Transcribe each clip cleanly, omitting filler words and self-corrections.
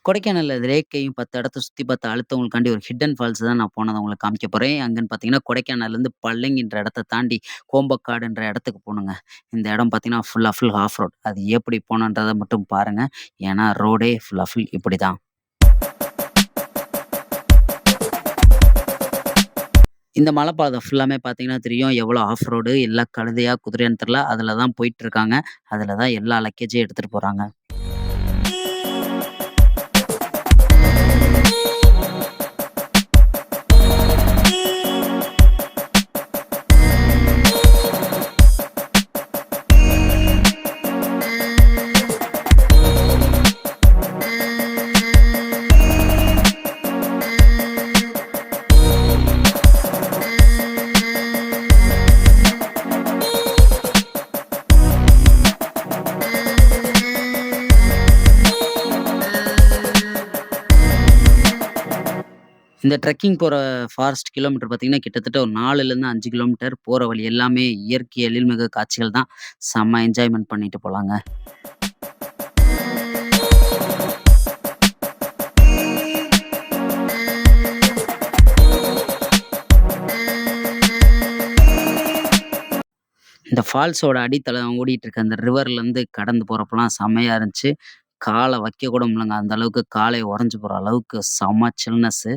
கொடைக்கானல்ல ரேக்கையும் 10 இடத்த சுத்தி பார்த்து அடுத்தவங்களுக்காண்டி ஒரு ஹிட்டன் ஃபால்ஸ் தான் நான் போனத உங்களுக்கு காமிக்க போறேன். அங்கன்னு பார்த்தீங்கன்னா, கொடைக்கானல்லேருந்து பழங்கின்ற இடத்த தாண்டி கோம்பக்காடுன்ற இடத்துக்கு போணுங்க. இந்த இடம் பார்த்தீங்கன்னா, ஃபுல் ஆஃப் ரோட். அது எப்படி போனோன்றத மட்டும் பாருங்க. ஏன்னா ரோடே ஃபுல் இப்படிதான். இந்த மலைப்பாதை ஃபுல்லாமே பார்த்தீங்கன்னா தெரியும். எவ்வளோ ஆஃப் ரோடு எல்லாம் கழுதையா, குதிரையான்னு தெரியல. அதில தான் போயிட்டுருக்காங்க. அதில தான் எல்லா லக்கேஜையும் எடுத்துட்டு போறாங்க. இந்த ட்ரெக்கிங் போற ஃபாரஸ்ட் கிலோமீட்டர் பார்த்தீங்கன்னா, கிட்டத்தட்ட ஒரு 4லேருந்து 5 கிலோமீட்டர். போற வழி எல்லாமே இயற்கை எழில்மிகு காட்சிகள் தான். செம்ம என்ஜாய்மென்ட் பண்ணிட்டு போலாங்க. இந்த ஃபால்ஸோட அடித்தளம் ஓடிட்டு இருக்க அந்த ரிவர்லேருந்து கடந்து போறப்பலாம் செம்மையா இருந்துச்சு. கால வைக்க கூட முடியலங்க. அந்த அளவுக்கு காலே உறைஞ்சு போற அளவுக்கு செம்ம சில்னஸ்ஸு.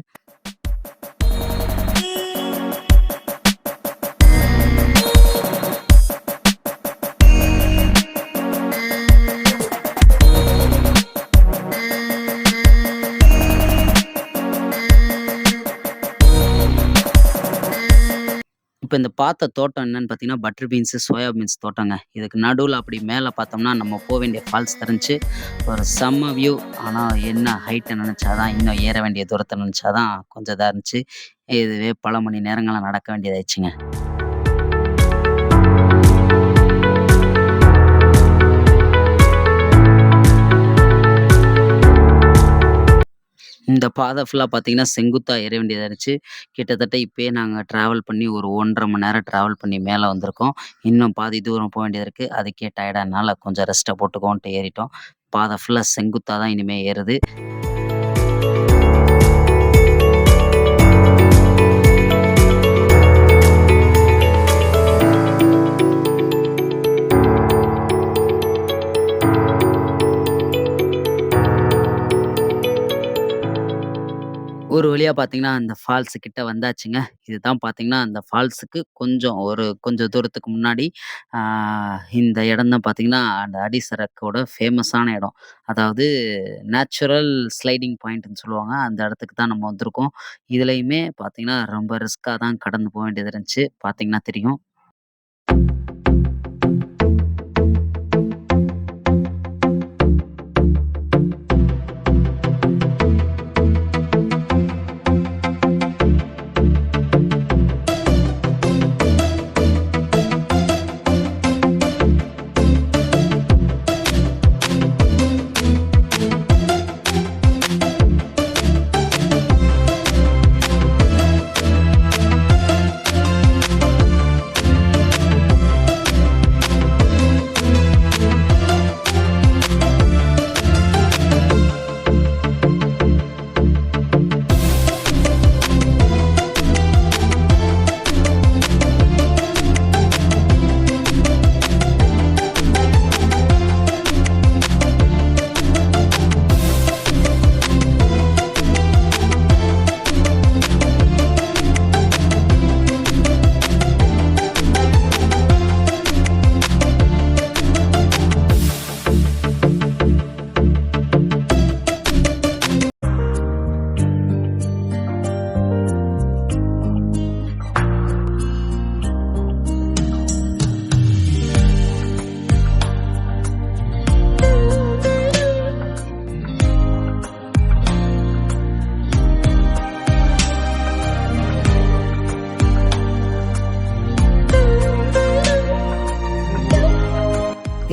இப்ப இந்த பார்த்த தோட்டம் என்னன்னு பார்த்தீங்கன்னா, பட்டர் பீன்ஸு, சோயா பீன்ஸ் தோட்டங்க. இதுக்கு நடுவுல அப்படி மேல பார்த்தோம்னா, நம்ம வேண்டிய ஃபால்ஸ் தெரிஞ்சுச்சு. ஒரு செம்ம வியூ. ஆனா என்ன ஹைட்ட நெனச்சா தான், இன்னும் ஏற வேண்டிய தூரத்த நெனச்சா தான் கொஞ்சம் இதா இருந்துச்சு. இதுவே பல மணி நேரங்களா நடக்க வேண்டியதாயிருச்சுங்க. இந்த பாதை ஃபுல்லா பார்த்தீங்கன்னா, செங்குத்தா ஏற வேண்டியதா இருந்துச்சு. கிட்டத்தட்ட இப்பயே நாங்க டிராவல் பண்ணி ஒரு 1 1/2 மணி நேரம் டிராவல் பண்ணி மேல வந்திருக்கோம். இன்னும் பாதி தூரம் வேண்டியது இருக்கு. அதுக்கே டயர்டானனால கொஞ்சம் ரெஸ்ட்ட போட்டுக்குவோன்ட்டு ஏறிட்டோம். பாதை ஃபுல்லா செங்குத்தா தான் இனிமே ஏறுது. ஒரு வழியா பார்த்தீங்கன்னா, அந்த ஃபால்ஸ் கிட்ட வந்தாச்சுங்க. இதுதான் பார்த்தீங்கன்னா, அந்த ஃபால்ஸுக்கு கொஞ்சம் தூரத்துக்கு முன்னாடி, ஆ இந்த இடம் தான் பார்த்தீங்கன்னா, அந்த அடிசரக்கோட ஃபேமஸான இடம். அதாவது நேச்சுரல் ஸ்லைடிங் பாயிண்ட்ன்னு சொல்லுவாங்க. அந்த இடத்துக்கு தான் நம்ம வந்திருக்கோம். இதுலயுமே பார்த்தீங்கன்னா, ரொம்ப ரிஸ்க்கா தான் கடந்து போ வேண்டியது இருந்துச்சு. பார்த்தீங்கன்னா தெரியும்.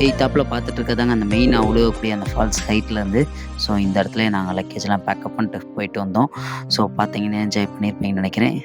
எய்த்தாப்புல பார்த்துட்டு இருக்கதாங்க அந்த மெயினா உழுவக்கூடிய அந்த ஃபால்ஸ் ஹைட்லேருந்து. ஸோ இந்த இடத்துலயே நாங்க லக்கேஜ்லாம் பேக்கப் பண்ணிட்டு போயிட்டு வந்தோம். ஸோ பார்த்தீங்கன்னா என்ஜாய் பண்ணியிருப்பீங்கன்னு நெனைக்கிறேன்.